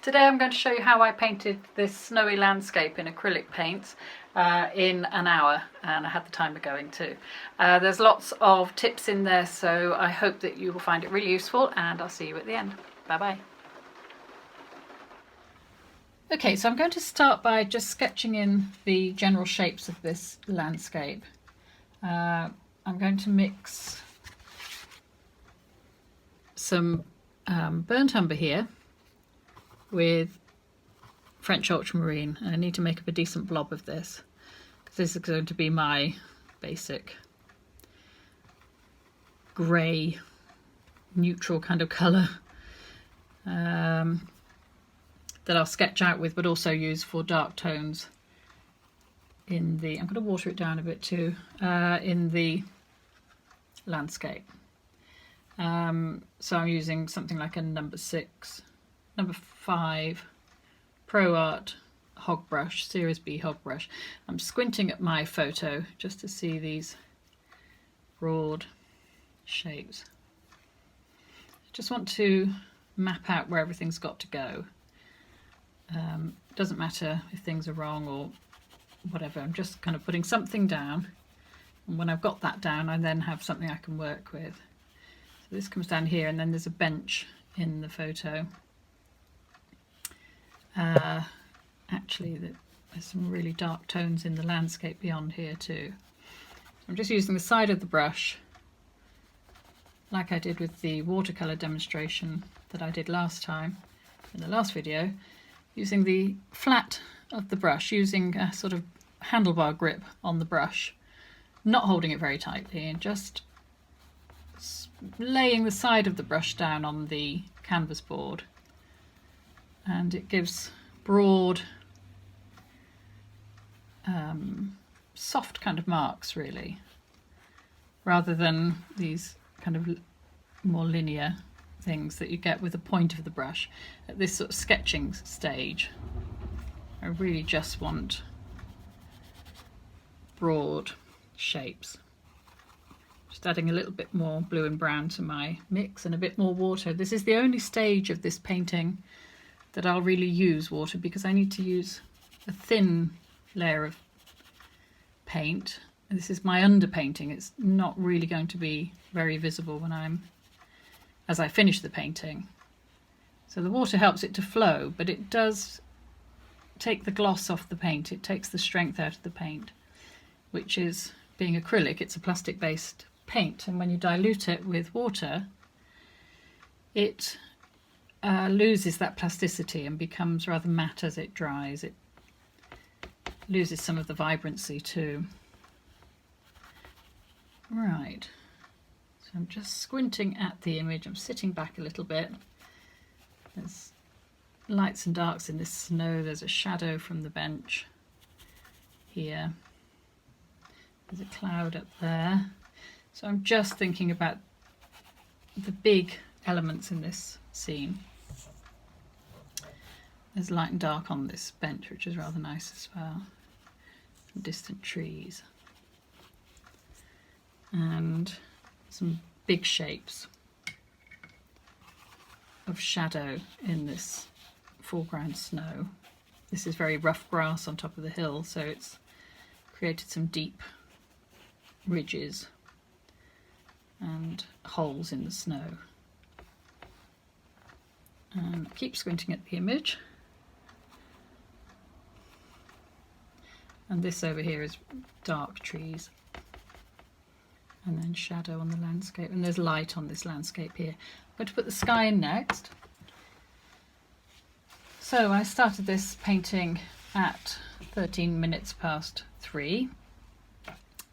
Today I'm going to show you how I painted this snowy landscape in acrylic paints in an hour, and I had the timer going too. There's lots of tips in there, so I hope that you will find it really useful, and I'll see you at the end. Bye bye. Okay, so I'm going to start by just sketching in the general shapes of this landscape. I'm going to mix some burnt umber here with French ultramarine, and I need to make up a decent blob of this because this is going to be my basic grey neutral kind of colour that I'll sketch out with, but also use for dark tones in the, I'm going to water it down a bit too, in the landscape. So I'm using something like a number 5 Pro Art hog brush, Series B hog brush. I'm squinting at my photo just to see these broad shapes. I just want to map out where everything's got to go. It doesn't matter if things are wrong or whatever, I'm just kind of putting something down, and when I've got that down I then have something I can work with. So this comes down here, and then there's a bench in the photo. Actually there's some really dark tones in the landscape beyond here too. So I'm just using the side of the brush, like I did with the watercolour demonstration that I did last time in the last video, using the flat of the brush, using a sort of handlebar grip on the brush, not holding it very tightly, and just laying the side of the brush down on the canvas board, and it gives broad soft kind of marks really, rather than these kind of more linear things that you get with the point of the brush. At this sort of sketching stage I really just want broad shapes. Just adding a little bit more blue and brown to my mix and a bit more water. This is the only stage of this painting that I'll really use water, because I need to use a thin layer of paint. This is my underpainting. It's not really going to be very visible when as I finish the painting. So the water helps it to flow, but it does take the gloss off the paint. It takes the strength out of the paint, which is, being acrylic, it's a plastic based paint, and when you dilute it with water it loses that plasticity and becomes rather matte as it dries. It loses some of the vibrancy too. Right, so I'm just squinting at the image. I'm sitting back a little bit. There's lights and darks in this snow. There's a shadow from the bench here. There's a cloud up there. So I'm just thinking about the big elements in this scene. There's light and dark on this bench, which is rather nice as well. Some distant trees. And some big shapes of shadow in this foreground snow. This is very rough grass on top of the hill, so it's created some deep ridges and holes in the snow. And keep squinting at the image. And this over here is dark trees, and then shadow on the landscape, and there's light on this landscape here. I'm going to put the sky in next. So I started this painting at 13 minutes past 3.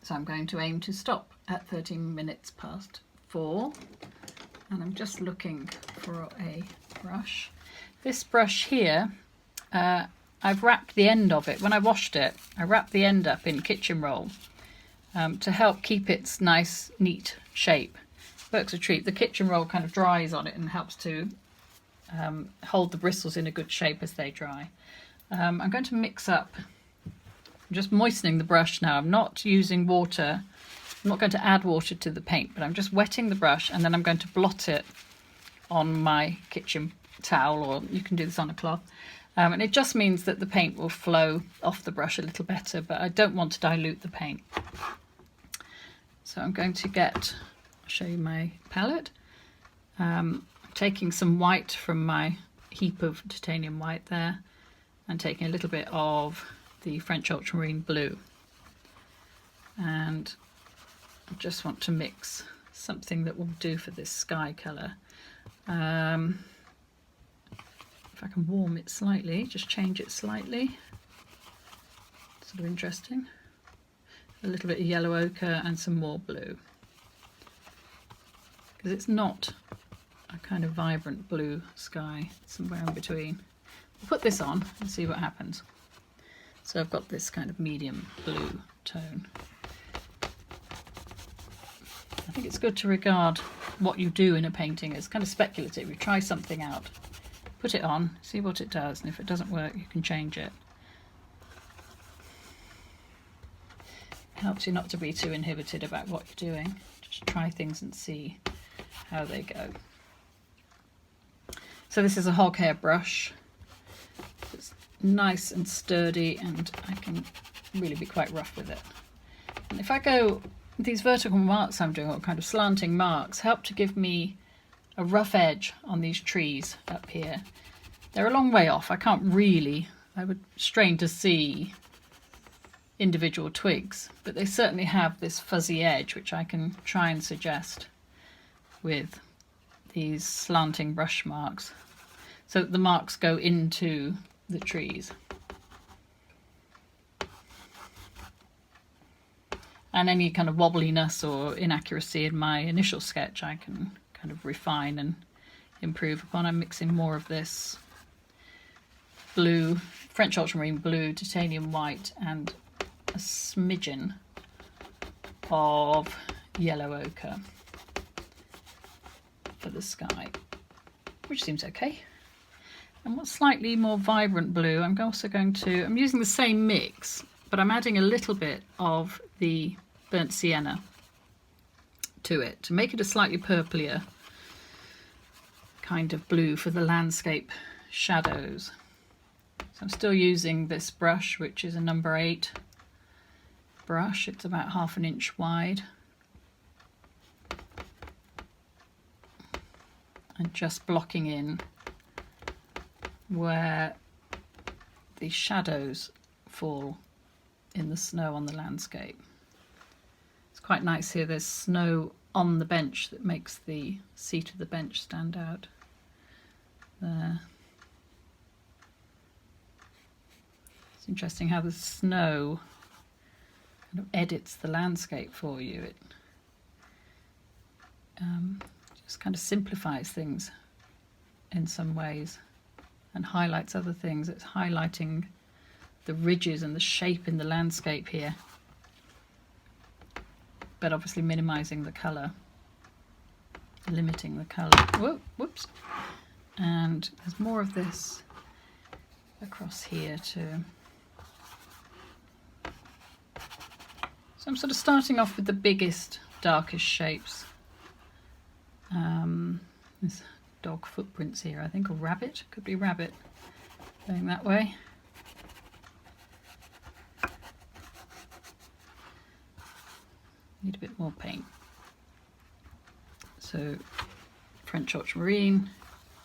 So I'm going to aim to stop at 13 minutes past 4. And I'm just looking for a brush. This brush here, I've wrapped the end of it. When I washed it, I wrapped the end up in kitchen roll to help keep its nice, neat shape. Works a treat. The kitchen roll kind of dries on it and helps to hold the bristles in a good shape as they dry. I'm going to mix up, I'm just moistening the brush now. I'm not using water. I'm not going to add water to the paint, but I'm just wetting the brush, and then I'm going to blot it on my kitchen towel, or you can do this on a cloth. And it just means that the paint will flow off the brush a little better, but I don't want to dilute the paint. So I'm going to I'll show you my palette. Taking some white from my heap of titanium white there, and taking a little bit of the French ultramarine blue. And I just want to mix something that will do for this sky colour. If I can warm it slightly, just change it slightly. Sort of interesting. A little bit of yellow ochre and some more blue. Because it's not a kind of vibrant blue sky, somewhere in between. We'll put this on and see what happens. So I've got this kind of medium blue tone. I think it's good to regard what you do in a painting as kind of speculative. You try something out, put it on, see what it does, and if it doesn't work, you can change it. It helps you not to be too inhibited about what you're doing. Just try things and see how they go. So this is a hog hair brush. It's nice and sturdy, and I can really be quite rough with it. And if I go, these vertical marks I'm doing, or kind of slanting marks, help to give me a rough edge on these trees up here. They're a long way off. I can't really, I would strain to see individual twigs, but they certainly have this fuzzy edge which I can try and suggest with these slanting brush marks, so that the marks go into the trees. And any kind of wobbliness or inaccuracy in my initial sketch I can kind of refine and improve upon. I'm mixing more of this blue, French ultramarine blue, titanium white, and a smidgen of yellow ochre for the sky, which seems okay. And what's slightly more vibrant blue, I'm using the same mix, but I'm adding a little bit of the burnt sienna to it to make it a slightly purplier kind of blue for the landscape shadows. So I'm still using this brush, which is a number 8 brush. It's about 1/2 inch wide. And just blocking in where the shadows fall in the snow on the landscape. It's quite nice here. There's snow on the bench that makes the seat of the bench stand out there. It's interesting how the snow kind of edits the landscape for you. It just kind of simplifies things in some ways and highlights other things. It's highlighting the ridges and the shape in the landscape here, but obviously minimizing the colour, limiting the colour. Whoops. And there's more of this across here too. So I'm sort of starting off with the biggest, darkest shapes. There's dog footprints here, I think, or rabbit, could be rabbit going that way. Need a bit more paint. So French ultramarine,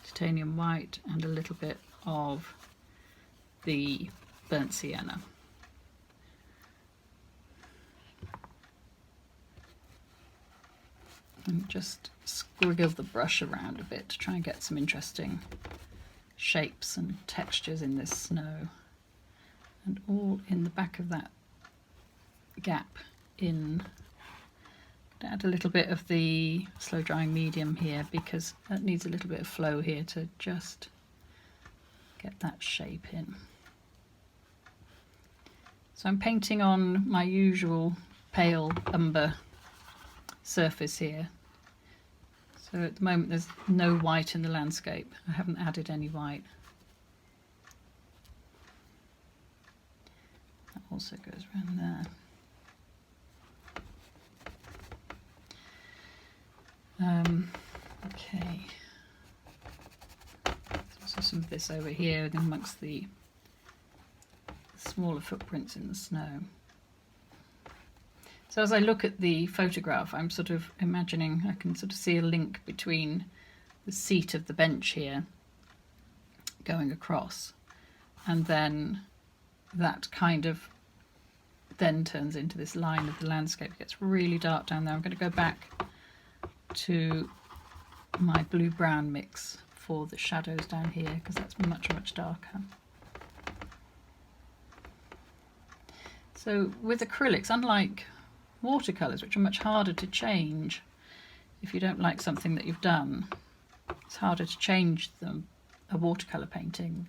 titanium white, and a little bit of the burnt sienna. And just squiggle the brush around a bit to try and get some interesting shapes and textures in this snow. And all in the back of that gap in. Add a little bit of the slow drying medium here, because that needs a little bit of flow here to just get that shape in. So I'm painting on my usual pale umber surface here. So at the moment there's no white in the landscape. I haven't added any white. That also goes around there. Okay. this over here amongst the smaller footprints in the snow. So as I look at the photograph, I'm sort of imagining I can sort of see a link between the seat of the bench here going across, and then that kind of then turns into this line of the landscape. It gets really dark down there. I'm going to go back to my blue-brown mix for the shadows down here because that's much, much darker. So with acrylics, unlike watercolours, which are much harder to change if you don't like something that you've done, it's harder to change them, a watercolour painting.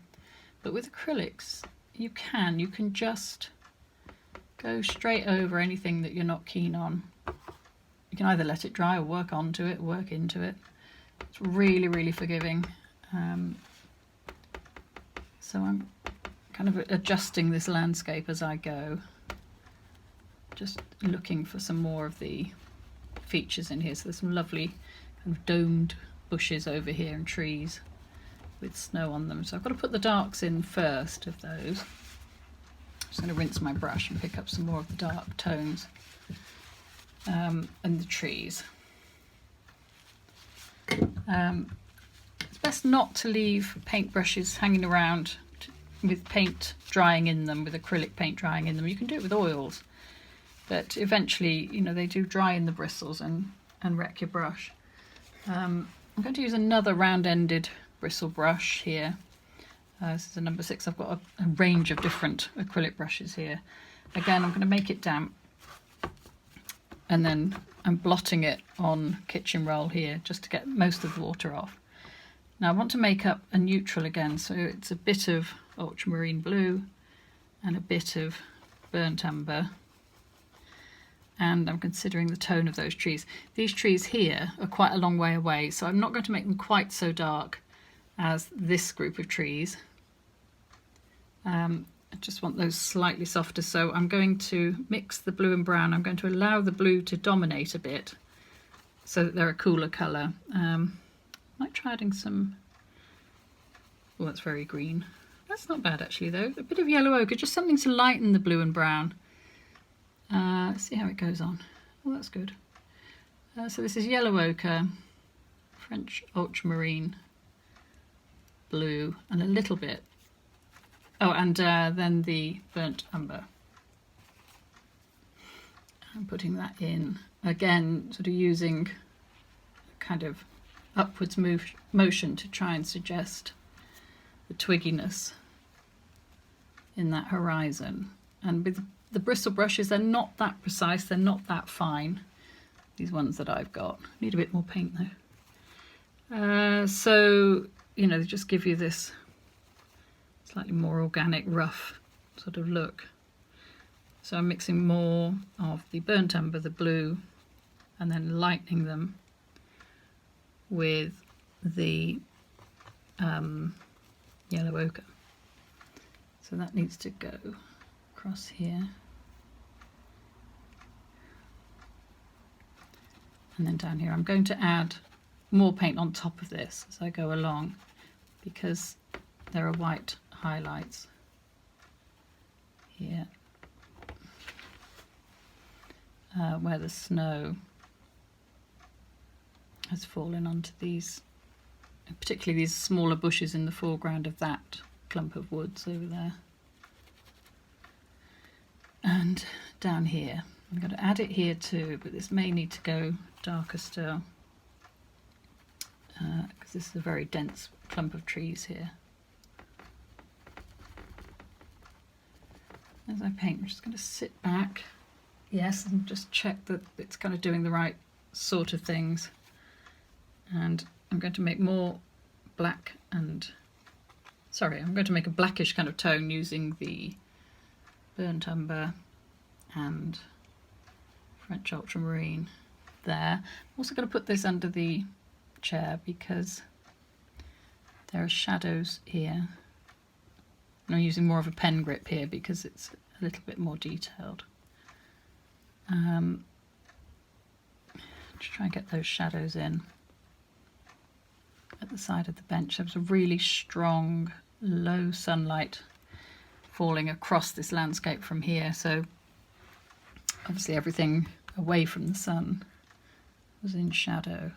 But with acrylics, you can just go straight over anything that you're not keen on. You can either let it dry or work onto it, work into it. It's really, really forgiving. So I'm kind of adjusting this landscape as I go, just looking for some more of the features in here. So there's some lovely kind of domed bushes over here and trees with snow on them. So I've got to put the darks in first of those. I'm just going to rinse my brush and pick up some more of the dark tones and the trees. It's best not to leave paintbrushes hanging around with paint drying in them, with acrylic paint drying in them. You can do it with oils, but eventually, you know, they do dry in the bristles and wreck your brush. I'm going to use another round-ended bristle brush here. This is a number 6. I've got a range of different acrylic brushes here. Again, I'm going to make it damp, and then I'm blotting it on kitchen roll here just to get most of the water off. Now I want to make up a neutral again, so it's a bit of ultramarine blue and a bit of burnt umber, and I'm considering the tone of those trees. These trees here are quite a long way away, so I'm not going to make them quite so dark as this group of trees. I just want those slightly softer, so I'm going to mix the blue and brown. I'm going to allow the blue to dominate a bit so that they're a cooler colour. Might try adding some, well, that's very green. That's not bad actually though. A bit of yellow ochre, just something to lighten the blue and brown. Let's see how it goes on. Oh, that's good. So this is yellow ochre, French ultramarine blue, and a little bit. Oh, and then the burnt umber. I'm putting that in again, sort of using kind of upwards motion to try and suggest the twigginess in that horizon. And with the bristle brushes, they're not that precise, they're not that fine, these ones that I've got. Need a bit more paint though. So, you know, they just give you this slightly more organic, rough sort of look. So I'm mixing more of the burnt umber, the blue, and then lightening them with the yellow ochre. So that needs to go across here. And then down here I'm going to add more paint on top of this as I go along, because there are white highlights here where the snow has fallen onto these, particularly these smaller bushes in the foreground of that clump of woods over there. And down here, I'm going to add it here too, but this may need to go darker still because this is a very dense clump of trees here. As I paint, I'm just going to sit back, yes, and just check that it's kind of doing the right sort of things. And I'm going to make more black and, sorry, I'm going to make a blackish kind of tone using the burnt umber and French ultramarine there. I'm also going to put this under the chair because there are shadows here. And I'm using more of a pen grip here because it's a little bit more detailed. Just try and get those shadows in. at the side of the bench. There was a really strong low sunlight falling across this landscape from here, so obviously everything away from the sun was in shadow.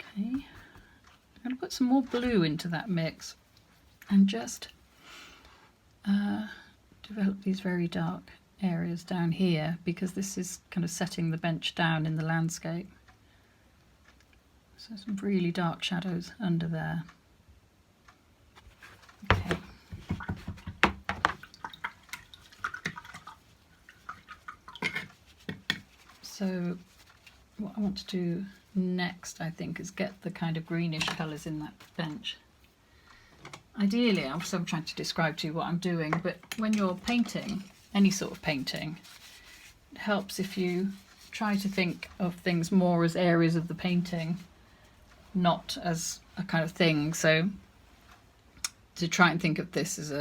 Okay, I'm going to put some more blue into that mix and just develop these very dark areas down here, because this is kind of setting the bench down in the landscape. So some really dark shadows under there. Okay. So what I want to do next, I think, is get the kind of greenish colours in that bench. Ideally, I'm trying to describe to you what I'm doing, but when you're painting, any sort of painting, it helps if you try to think of things more as areas of the painting, not as a kind of thing. So to try and think of this as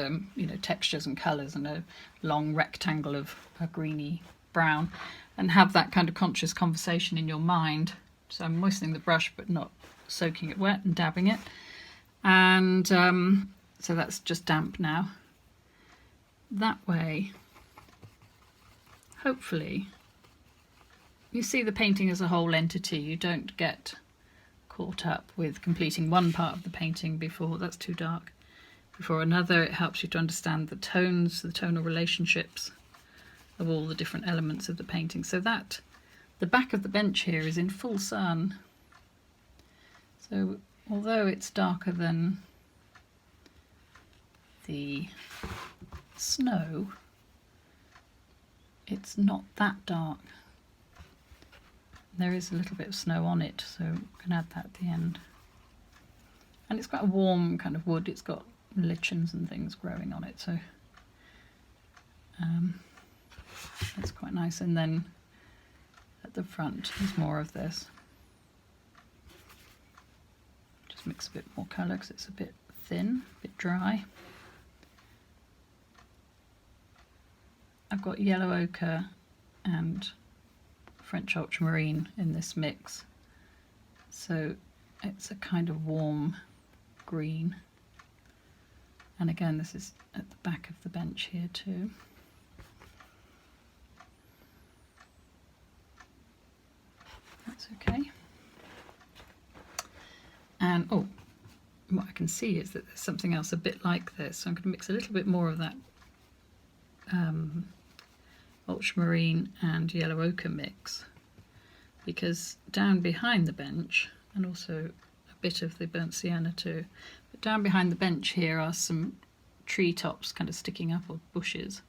textures and colours and a long rectangle of a greeny brown, and have that kind of conscious conversation in your mind. So I'm moistening the brush but not soaking it wet and dabbing it. And so that's just damp now. That way, hopefully, you see the painting as a whole entity. You don't get caught up with completing one part of the painting before that's too dark, before another. It helps you to understand the tones, the tonal relationships of all the different elements of the painting. So that the back of the bench here is in full sun. So although it's darker than the snow, it's not that dark. There is a little bit of snow on it, so I can add that at the end. And it's quite a warm kind of wood. It's got lichens and things growing on it, so that's quite nice. And then at the front is more of this. Just mix a bit more colour because it's a bit thin, a bit dry. I've got yellow ochre and French ultramarine in this mix, so it's a kind of warm green. And again, this is at the back of the bench here too. That's okay. And oh, what I can see is that there's something else a bit like this, so I'm going to mix a little bit more of that ultramarine and yellow ochre mix, because down behind the bench, and also a bit of the burnt sienna too, but down behind the bench here are some tree tops kind of sticking up, or bushes,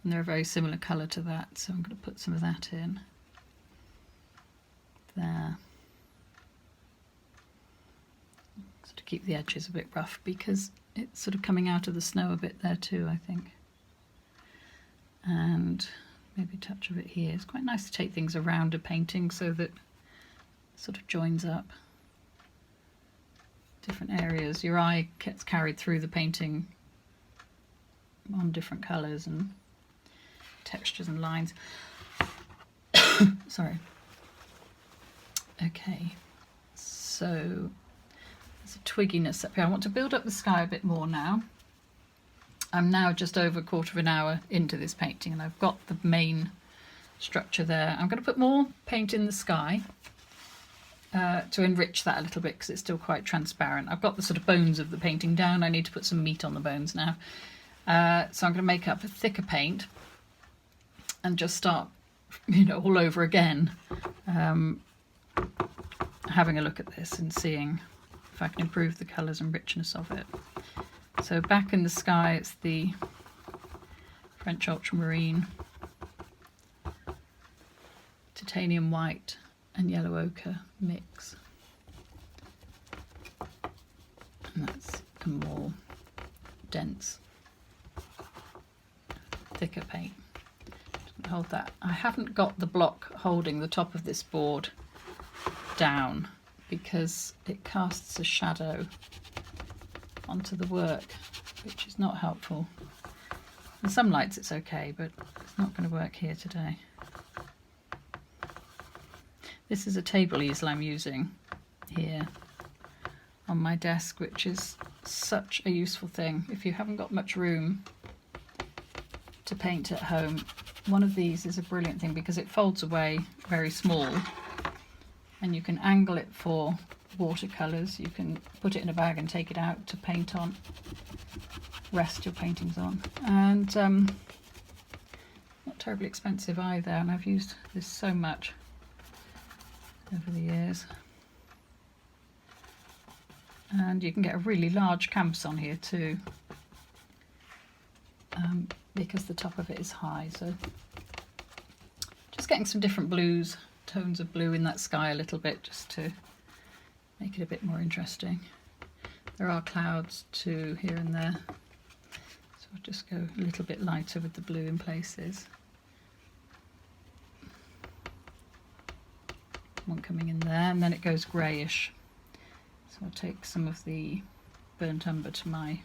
and they're a very similar colour to that, so I'm going to put some of that in there. So to keep the edges a bit rough, because it's sort of coming out of the snow a bit there too, I think. And maybe a touch of it here. It's quite nice to take things around a painting so that it sort of joins up different areas. Your eye gets carried through the painting on different colours and textures and lines. Sorry. Okay, so there's a twigginess up here. I want to build up the sky a bit more now. I'm now just over a quarter of an hour into this painting, and I've got the main structure there. I'm going to put more paint in the sky to enrich that a little bit, because it's still quite transparent. I've got the sort of bones of the painting down. I need to put some meat on the bones now. So I'm going to make up a thicker paint and just start, all over again, having a look at this and seeing if I can improve the colours and richness of it. So back in the sky, it's the French ultramarine, titanium white and yellow ochre mix. And that's a more dense, thicker paint. Just hold that. I haven't got the block holding the top of this board down because it casts a shadow onto the work, which is not helpful. In some lights it's okay, but it's not going to work here today. This is a table easel I'm using, here on my desk, which is such a useful thing. If you haven't got much room to paint at home, one of these is a brilliant thing because it folds away very small and you can angle it for watercolours. You can put it in a bag and take it out to paint on, rest your paintings on, and not terribly expensive either, and I've used this so much over the years. And you can get a really large canvas on here too, because the top of it is high. So just getting some different blues, tones of blue in that sky a little bit, just to make it a bit more interesting. There are clouds too here and there, so I'll just go a little bit lighter with the blue in places. One coming in there, and then it goes greyish. So I'll take some of the burnt umber to my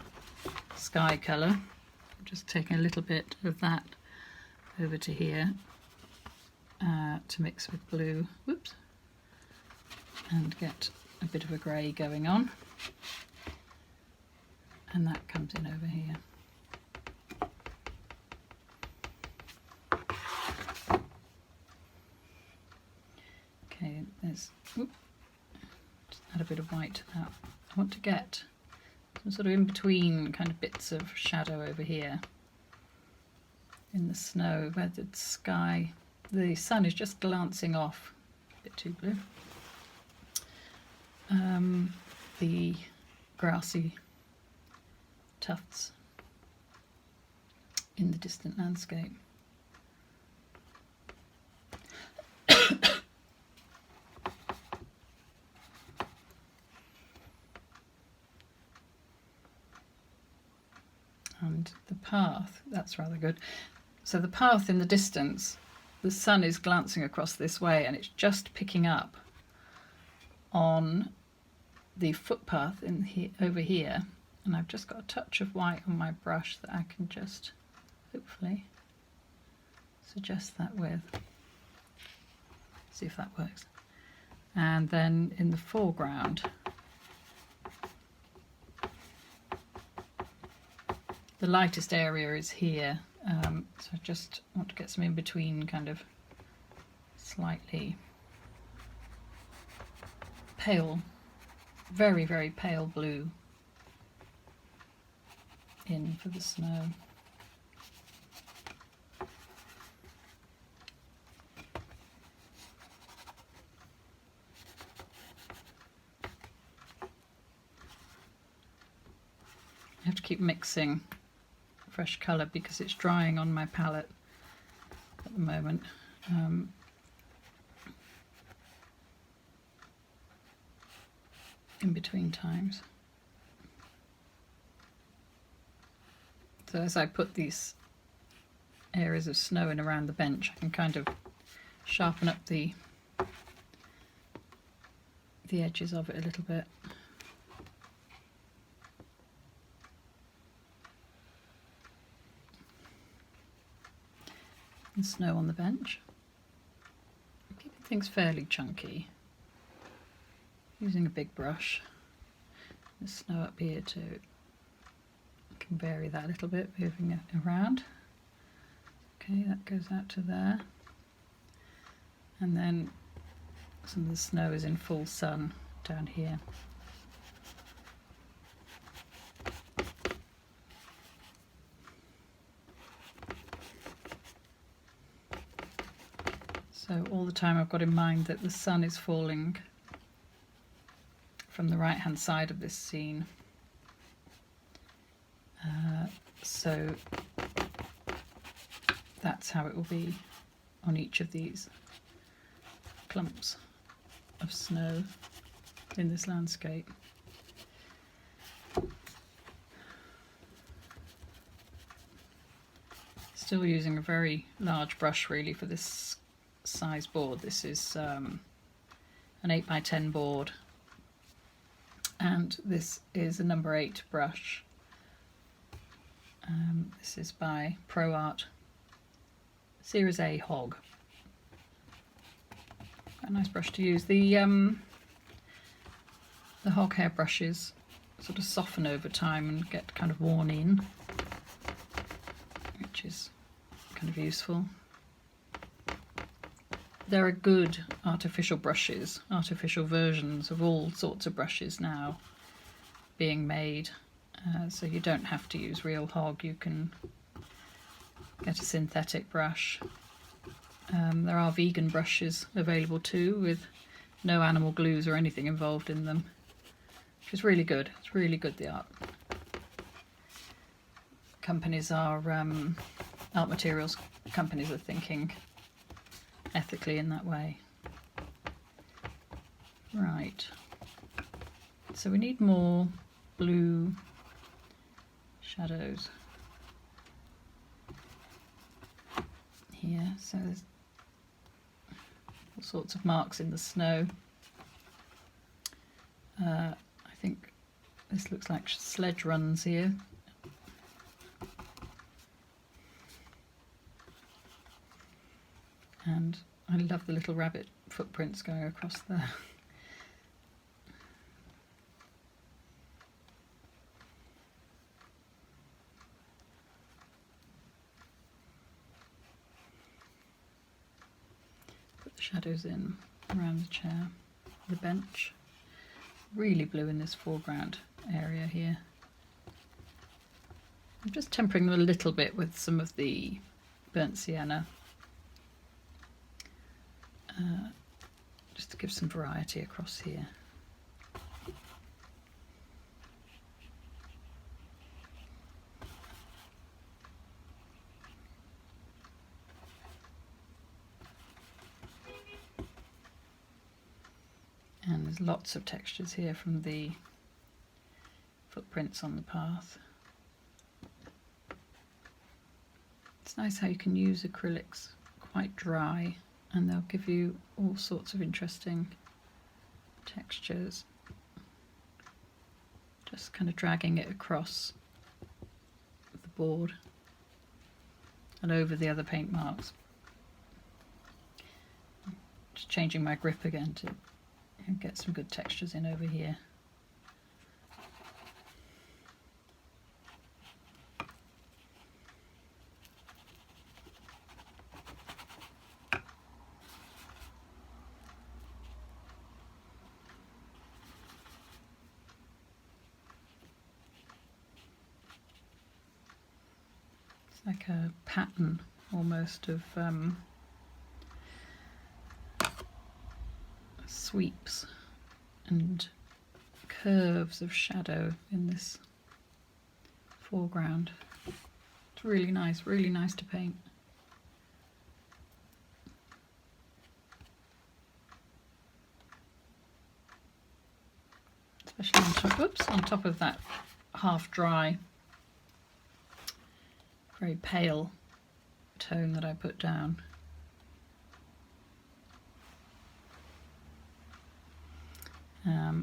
sky colour. I'm just taking a little bit of that over to here to mix with blue. Whoops. And get a bit of a grey going on. And that comes in over here. Okay, there's... Whoop. Add a bit of white to that. I want to get some sort of in between kind of bits of shadow over here in the snow where the sky, the sun is just glancing off, a bit too blue. The grassy tufts in the distant landscape. And the path, that's rather good. So the path in the distance, the sun is glancing across this way and it's just picking up on the footpath in here, over here. And I've just got a touch of white on my brush that I can just hopefully suggest that with. See if that works. And then in the foreground, the lightest area is here, so I just want to get some in between kind of slightly pale, very, very pale blue in for the snow. I have to keep mixing fresh colour because it's drying on my palette at the moment. In between times. So as I put these areas of snow in around the bench, I can kind of sharpen up the edges of it a little bit. And snow on the bench. I'm keeping things fairly chunky. Using a big brush. The snow up here too. I can vary that a little bit, moving it around. Okay, that goes out to there. And then some of the snow is in full sun down here. So all the time I've got in mind that the sun is falling from the right hand side of this scene. So that's how it will be on each of these clumps of snow in this landscape. Still using a very large brush really for this size board. This is an 8x10 board, and this is a number 8 brush. This is by Pro Art Series A Hog. A nice brush to use. The the hog hair brushes sort of soften over time and get kind of worn in, which is kind of useful. There are good artificial brushes, artificial versions of all sorts of brushes now being made, so you don't have to use real hog, you can get a synthetic brush. There are vegan brushes available too, with no animal glues or anything involved in them, which is really good. It's really good, the art. Companies are, art materials companies are thinking ethically in that way. Right, so we need more blue shadows here. So there's all sorts of marks in the snow. I think this looks like sledge runs here. And I love the little rabbit footprints going across there. Put the shadows in around the chair, the bench. Really blue in this foreground area here. I'm just tempering them a little bit with some of the burnt sienna, just to give some variety across here. And there's lots of textures here from the footprints on the path. It's nice how you can use acrylics quite dry and they'll give you all sorts of interesting textures. Just kind of dragging it across the board and over the other paint marks. Just changing my grip again to get some good textures in over here. It's like a pattern almost of sweeps and curves of shadow in this foreground. It's really nice to paint. Especially on top of that half dry, very pale tone that I put down. A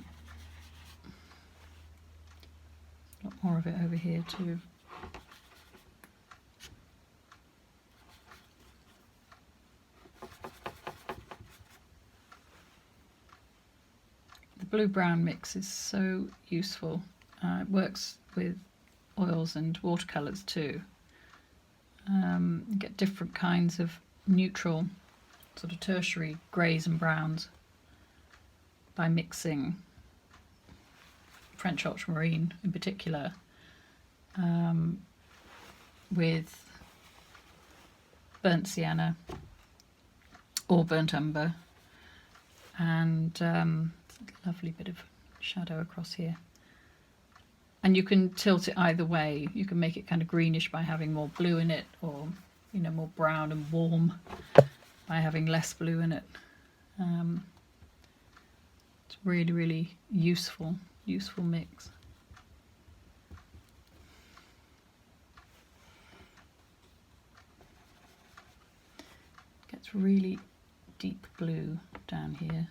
lot more of it over here too. The blue-brown mix is so useful. It works with oils and watercolours too. You get different kinds of neutral, sort of tertiary greys and browns by mixing French ultramarine in particular with burnt sienna or burnt umber, and a lovely bit of shadow across here. And you can tilt it either way. You can make it kind of greenish by having more blue in it, or more brown and warm by having less blue in it. It's really useful mix. Gets really deep blue down here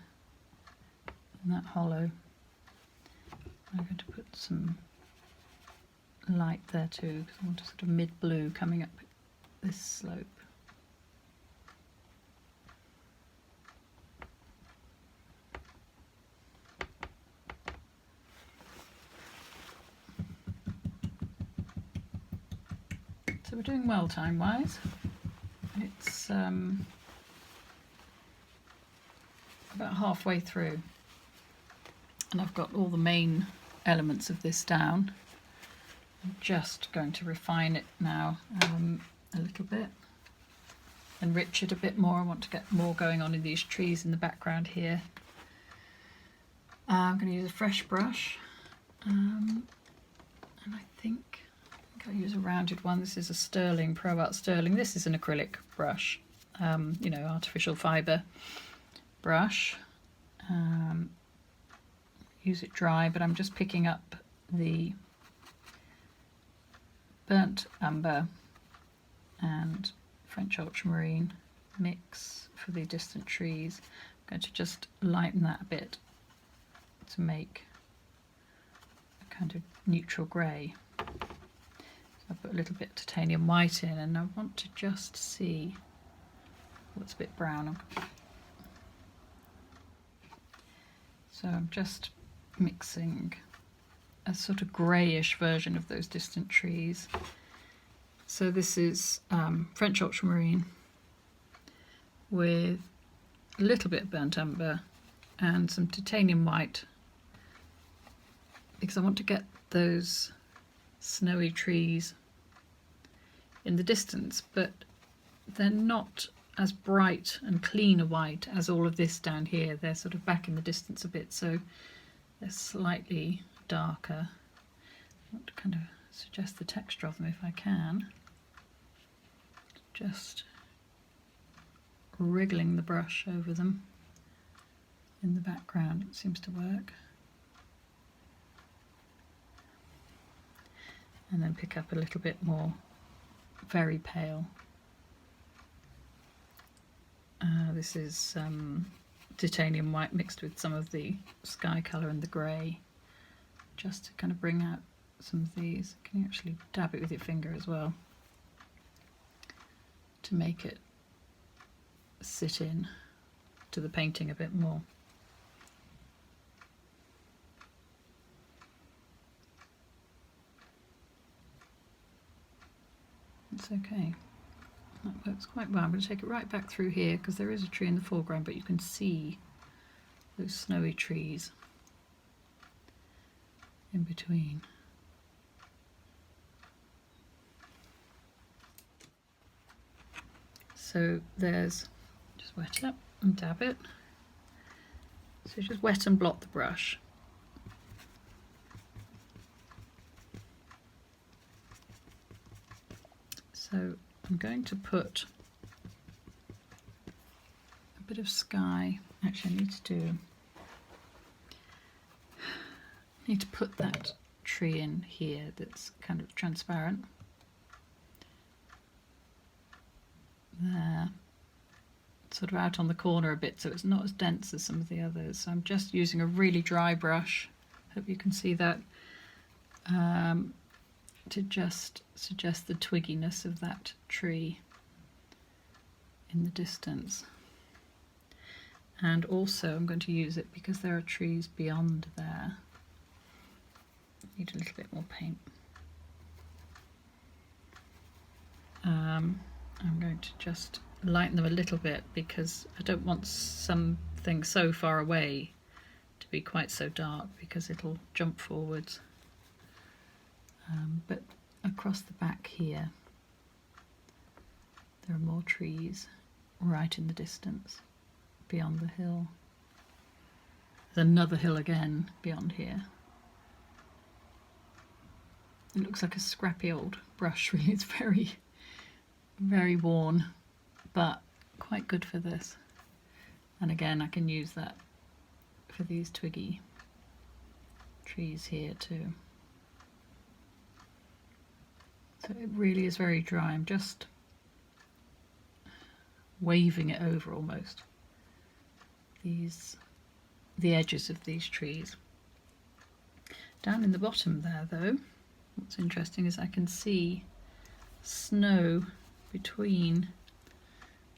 in that hollow. I'm going to put some light there too, because I want a sort of mid-blue coming up this slope. we're doing well time-wise. It's about halfway through, and I've got all the main elements of this down. I'm just going to refine it now a little bit, enrich it a bit more. I want to get more going on in these trees in the background here. I'm going to use a fresh brush, and I think I'll use a rounded one. This is a Sterling, Pro Art Sterling. This is an acrylic brush, you know, artificial fibre brush. Use it dry, but I'm just picking up the burnt umber and French ultramarine mix for the distant trees. I'm going to just lighten that a bit to make a kind of neutral grey. So I put a little bit of titanium white in, and I want to just see what's a bit brown. So I'm just mixing a sort of greyish version of those distant trees. So this is French ultramarine with a little bit of burnt umber and some titanium white, because I want to get those snowy trees in the distance, but they're not as bright and clean a white as all of this down here. They're sort of back in the distance a bit, so they're slightly darker. I want to kind of suggest the texture of them if I can. Just wriggling the brush over them in the background. It seems to work. And then pick up a little bit more very pale. This is titanium white mixed with some of the sky colour and the grey, just to kind of bring out some of these. Can you actually dab it with your finger as well to make it sit in to the painting a bit more? It's okay. That works quite well. I'm going to take it right back through here because there is a tree in the foreground, but you can see those snowy trees in between. So there's, just wet it up and dab it. So just wet and blot the brush. So I'm going to put a bit of sky. Actually, I need to put that tree in here that's kind of transparent. There, sort of out on the corner a bit, so it's not as dense as some of the others. So I'm just using a really dry brush, hope you can see that, to just suggest the twigginess of that tree in the distance. And also I'm going to use it because there are trees beyond there. Need a little bit more paint. I'm going to just lighten them a little bit because I don't want something so far away to be quite so dark because it'll jump forwards. But across the back here there are more trees right in the distance beyond the hill. There's another hill again beyond here. It looks like a scrappy old brush really. It's very, very worn, but quite good for this. And again, I can use that for these twiggy trees here too. So it really is very dry. I'm just waving it over almost the edges of these trees. Down in the bottom there though, what's interesting is I can see snow between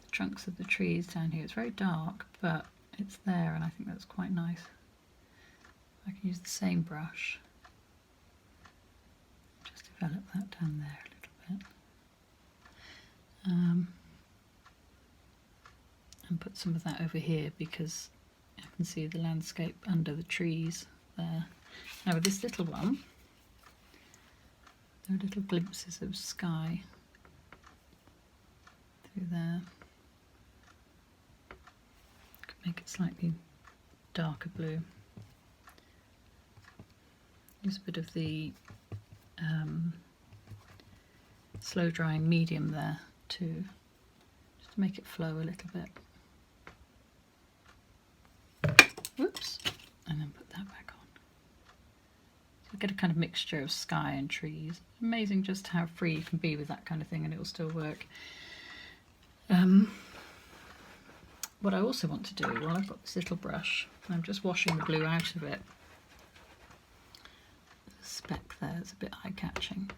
the trunks of the trees down here. It's very dark, but it's there, and I think that's quite nice. I can use the same brush, just develop that down there a little bit. some of that over here because I can see the landscape under the trees there. Now with this little one, there are little glimpses of sky through there. Could make it slightly darker blue. Use a bit of the slow drying medium there too, just to make it flow a little bit. Whoops, and then put that back on. So get a kind of mixture of sky and trees. Amazing just how free you can be with that kind of thing and it will still work. What I also want to do, while I've got this little brush, I'm just washing the blue out of it. The speck there is a bit eye-catching.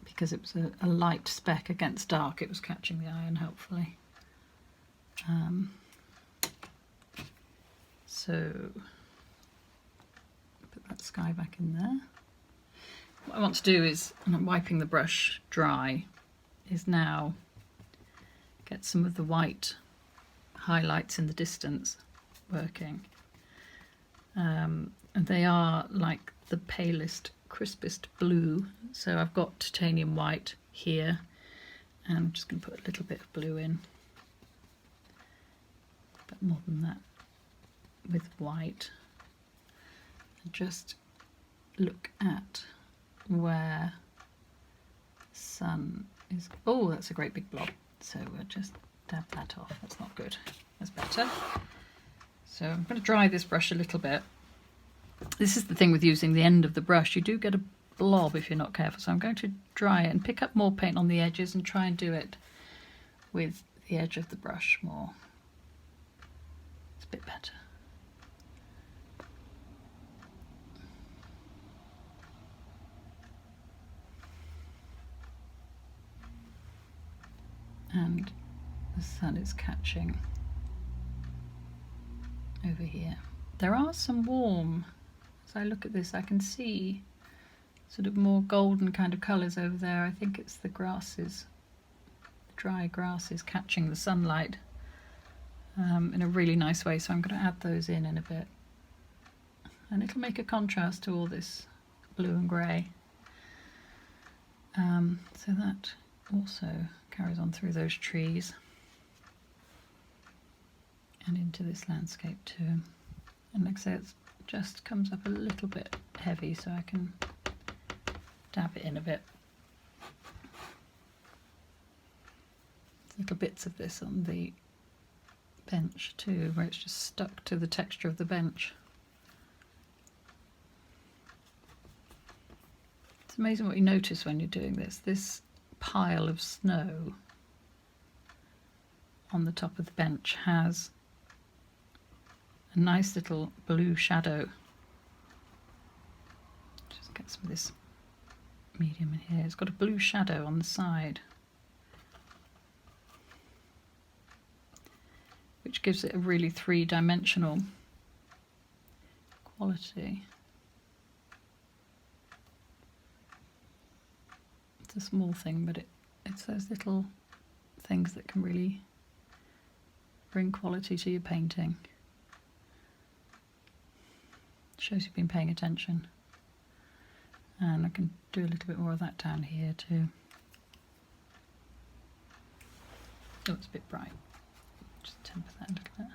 Because it was a light speck against dark, it was catching the eye unhelpfully. So put that sky back in there. What I want to do is, and I'm wiping the brush dry, is now get some of the white highlights in the distance working. And they are like the palest, crispest blue. So I've got titanium white here, and I'm just going to put a little bit of blue in. But more than that with white. And just look at where the sun is. Oh, that's a great big blob. So we'll just dab that off. That's not good. That's better. So I'm going to dry this brush a little bit. This is the thing with using the end of the brush. You do get a blob if you're not careful. So I'm going to dry it and pick up more paint on the edges and try and do it with the edge of the brush more. It's a bit better. And the sun is catching over here. There are some warm, as I look at this, I can see sort of more golden kind of colours over there. I think it's the grasses, the dry grasses catching the sunlight in a really nice way. So I'm going to add those in a bit. And it'll make a contrast to all this blue and grey. So that also carries on through those trees and into this landscape too. And like I say, it just comes up a little bit heavy, so I can dab it in a bit. Little bits of this on the bench too, where it's just stuck to the texture of the bench. It's amazing what you notice when you're doing this. This pile of snow on the top of the bench has a nice little blue shadow. Just get some of this medium in here. It's got a blue shadow on the side, which gives it a really three-dimensional quality. It's a small thing, but it's those little things that can really bring quality to your painting. Shows you've been paying attention. And I can do a little bit more of that down here too. Oh, it's a bit bright. Just temper that a little bit.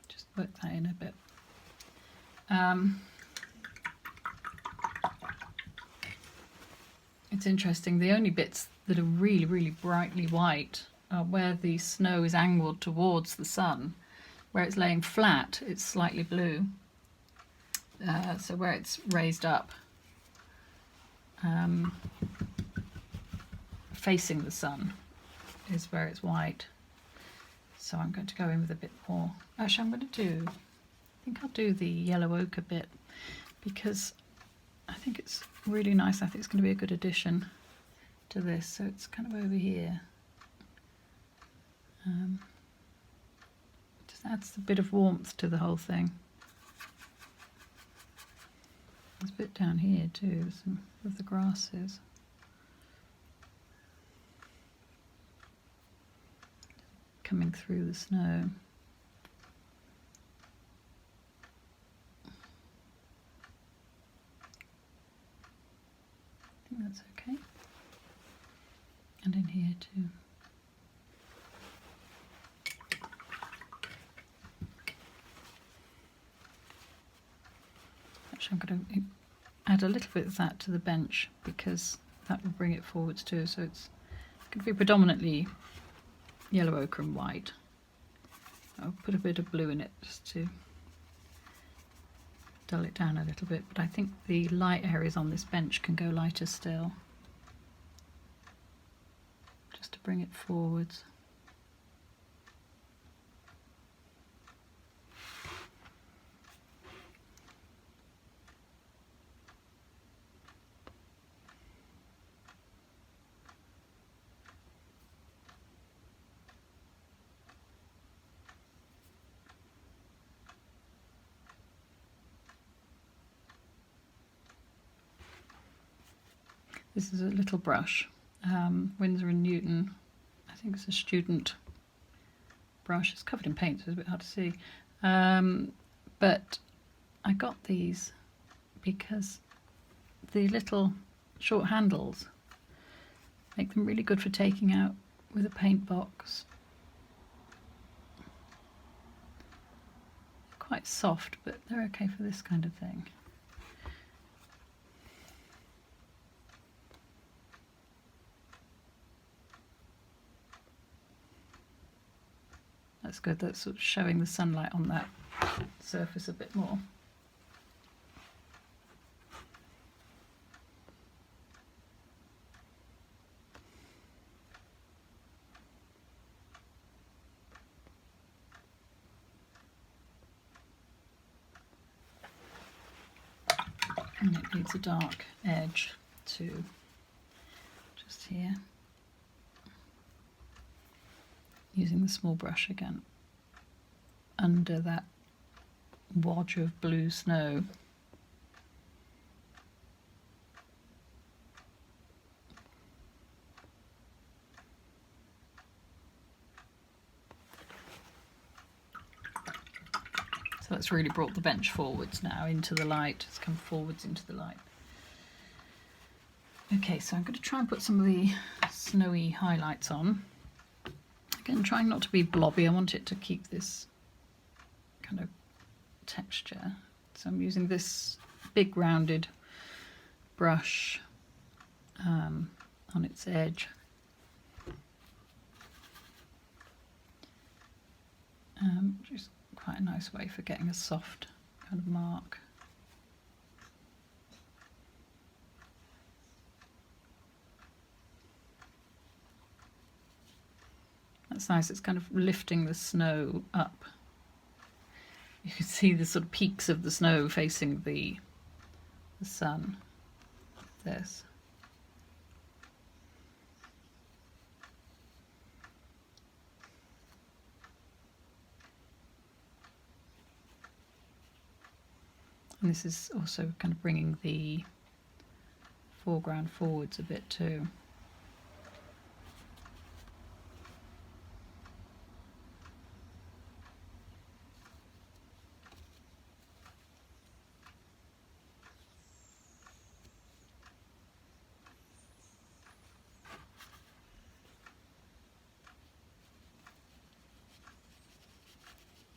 Just work that in a bit. It's interesting, the only bits that are really, really brightly white are where the snow is angled towards the sun. Where it's laying flat, it's slightly blue. So where it's raised up, facing the sun, is where it's white. So I'm going to go in with a bit more. Actually, I think I'll do the yellow ochre bit, because I think it's really nice. I think it's going to be a good addition to this. So it's kind of over here. adds a bit of warmth to the whole thing. There's a bit down here too, some of the grasses. Coming through the snow. I think that's okay. And in here too. Actually, I'm going to add a little bit of that to the bench because that will bring it forwards too. So it's going to be predominantly yellow, ochre and white. I'll put a bit of blue in it just to dull it down a little bit, but I think the light areas on this bench can go lighter still, just to bring it forwards. This is a little brush, Winsor & Newton. I think it's a student brush. It's covered in paint, so it's a bit hard to see. But I got these because the little short handles make them really good for taking out with a paint box. Quite soft, but they're okay for this kind of thing. That's good, that's sort of showing the sunlight on that surface a bit more. And it needs a dark edge too, just here. Using the small brush again, under that wodge of blue snow. So that's really brought the bench forwards now into the light. It's come forwards into the light. Okay, so I'm going to try and put some of the snowy highlights on. Again, trying not to be blobby. I want it to keep this kind of texture. So I'm using this big rounded brush on its edge. Just quite a nice way for getting a soft kind of mark. That's nice, it's kind of lifting the snow up. You can see the sort of peaks of the snow facing the sun. This. And this is also kind of bringing the foreground forwards a bit too.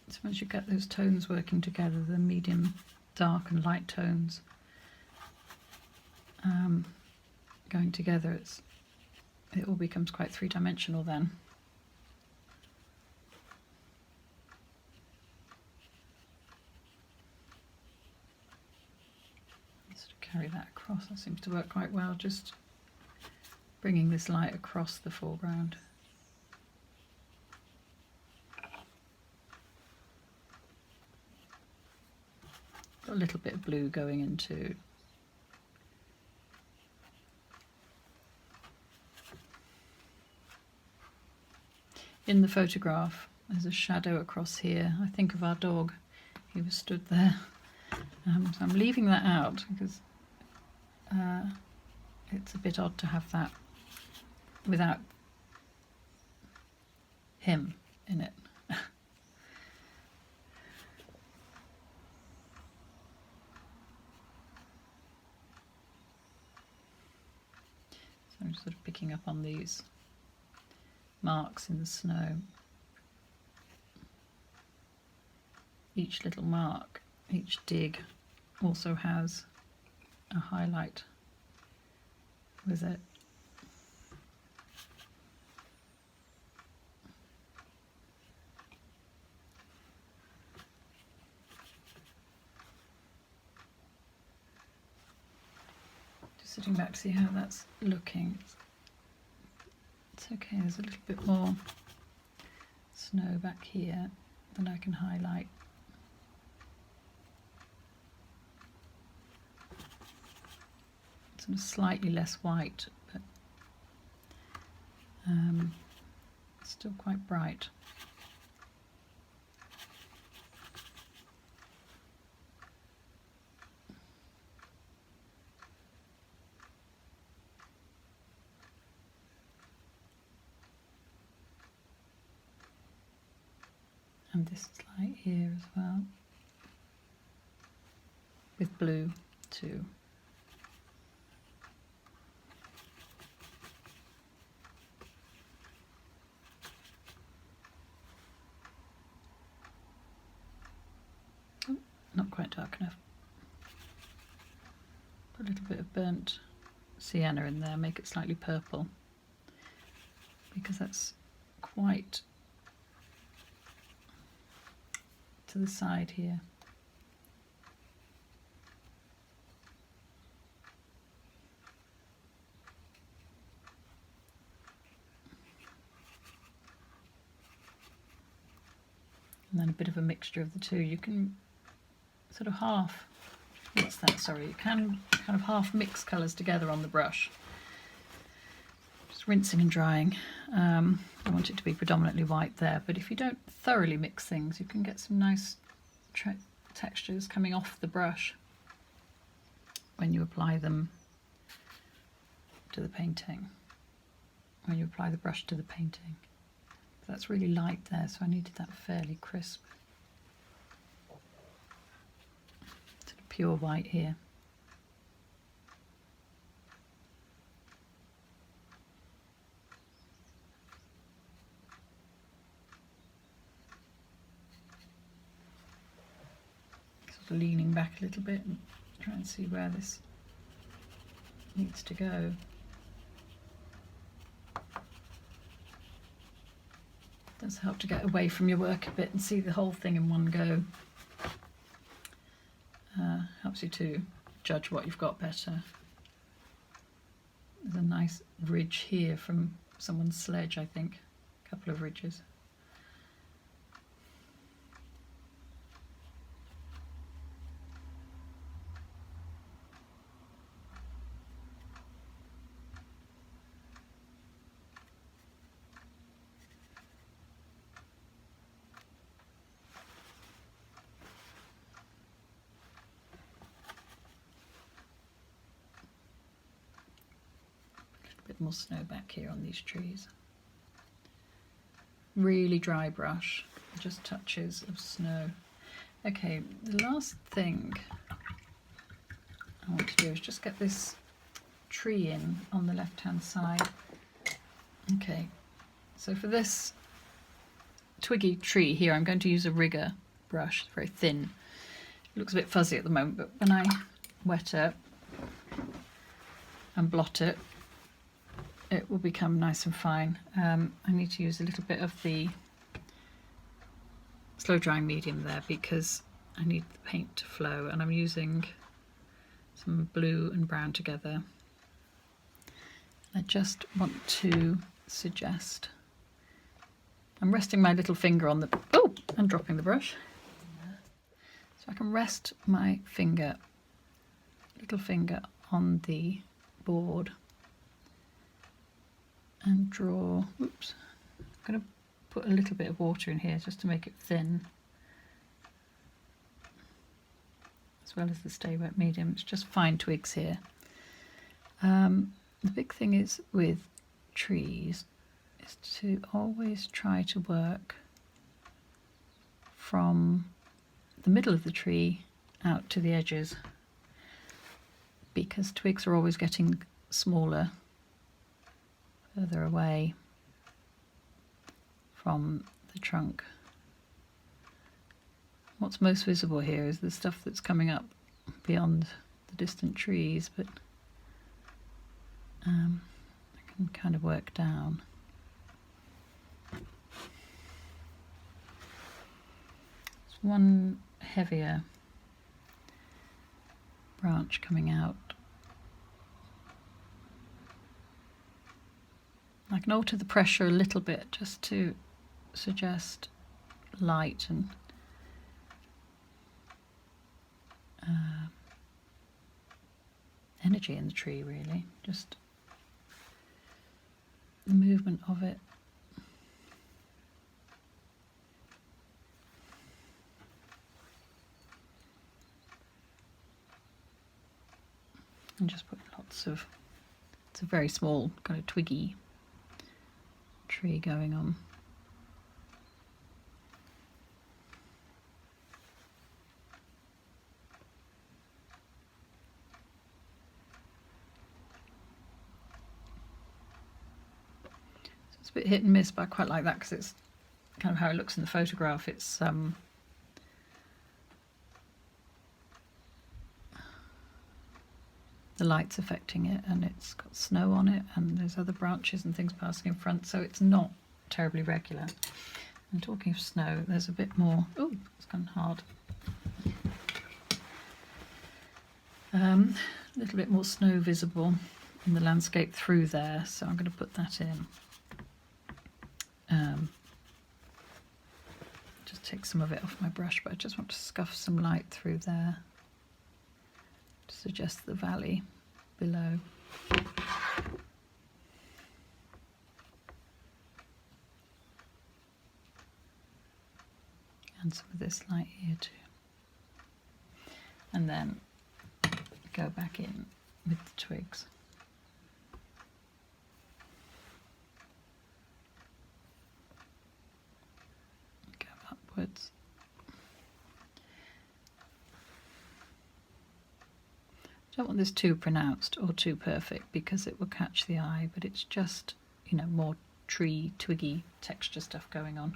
So once you get those tones working together, the medium, dark and light tones going together, it all becomes quite three-dimensional then. Just carry that across, that seems to work quite well, just bringing this light across the foreground. Got a little bit of blue going into in the photograph. There's a shadow across here. I think of our dog. He was stood there. So I'm leaving that out because it's a bit odd to have that without him in it. So I'm just sort of picking up on these marks in the snow. Each little mark, each dig also has a highlight with it. Just sitting back to see how that's looking. It's okay, there's a little bit more snow back here that I can highlight. Sort of slightly less white, but still quite bright. And this light here as well, with blue too. Oh, not quite dark enough. Put a little bit of burnt sienna in there, make it slightly purple, because that's quite to the side here. And then a bit of a mixture of the two. You can sort of you can kind of half mix colours together on the brush. Just rinsing and drying. I want it to be predominantly white there, but if you don't thoroughly mix things, you can get some nice textures coming off the brush when you apply them to the painting, when you apply the brush to the painting. That's really light there, so I needed that fairly crisp. Sort of pure white here. Sort of leaning back a little bit and try and see where this needs to go. Does help to get away from your work a bit and see the whole thing in one go. Helps you to judge what you've got better. There's a nice ridge here from someone's sledge, I think. A couple of ridges. Bit more snow back here on these trees. Really dry brush, just touches of snow. Okay, the last thing I want to do is just get this tree in on the left hand side. Okay, so for this twiggy tree here, I'm going to use a rigger brush, very thin. It looks a bit fuzzy at the moment, but when I wet it and blot it, it will become nice and fine. I need to use a little bit of the slow drying medium there because I need the paint to flow, and I'm using some blue and brown together. I just want to suggest, I'm resting my little finger on the, oh, and dropping the brush. So I can rest my little finger on the board and draw, oops, I'm going to put a little bit of water in here just to make it thin, as well as the Stay Wet medium. It's just fine twigs here. The big thing is with trees is to always try to work from the middle of the tree out to the edges, because twigs are always getting smaller further away from the trunk. What's most visible here is the stuff that's coming up beyond the distant trees, but I can kind of work down. There's one heavier branch coming out. I can alter the pressure a little bit just to suggest light and energy in the tree, really. Just the movement of it. And just put lots of, it's a very small kind of twiggy tree going on. So it's a bit hit and miss, but I quite like that because it's kind of how it looks in the photograph. It's the light's affecting it, and it's got snow on it, and there's other branches and things passing in front, so it's not terribly regular. And talking of snow, there's a bit more, oh, it's gone hard. A little bit more snow visible in the landscape through there, so I'm going to put that in. Just take some of it off my brush, but I just want to scuff some light through there to suggest the valley below. And some of this light here too. And then go back in with the twigs. Go upwards. Don't want this too pronounced or too perfect because it will catch the eye, but it's just, you know, more tree, twiggy texture stuff going on.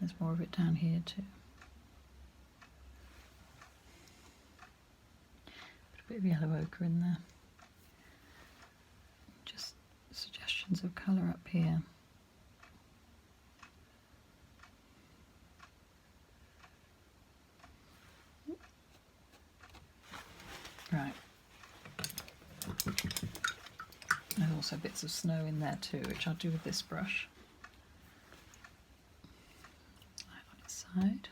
There's more of it down here too. Put a bit of yellow ochre in there. Just suggestions of colour up here. Right. There's also bits of snow in there too, which I'll do with this brush. Light on its side.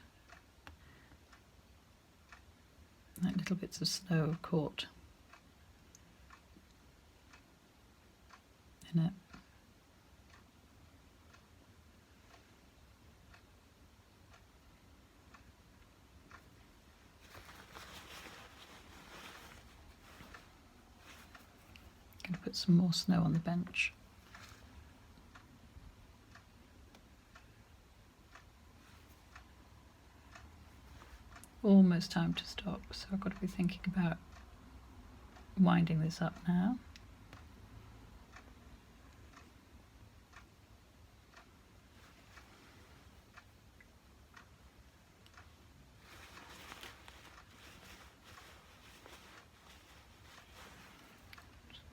Like little bits of snow have caught in it. Going to put some more snow on the bench. Almost time to stop, so I've got to be thinking about winding this up now.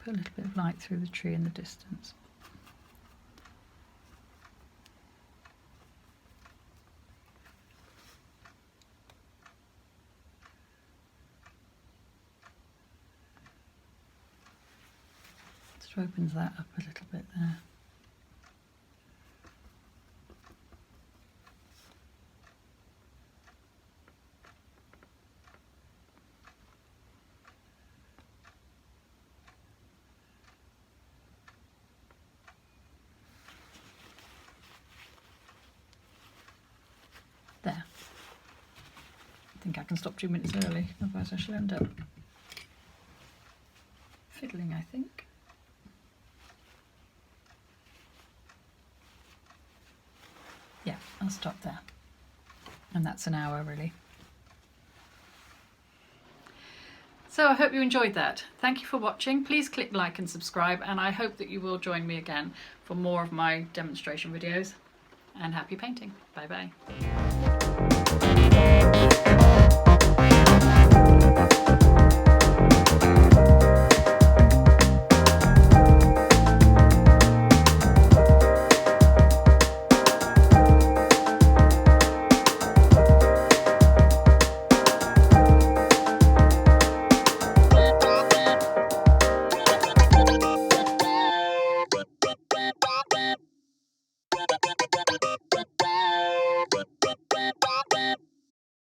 Put a little bit of light through the tree in the distance. Just opens that up a little bit there. I can stop 2 minutes early, otherwise I shall end up fiddling, I think. Yeah, I'll stop there. And that's an hour really. So I hope you enjoyed that. Thank you for watching. Please click like and subscribe, and I hope that you will join me again for more of my demonstration videos. And happy painting. Bye bye.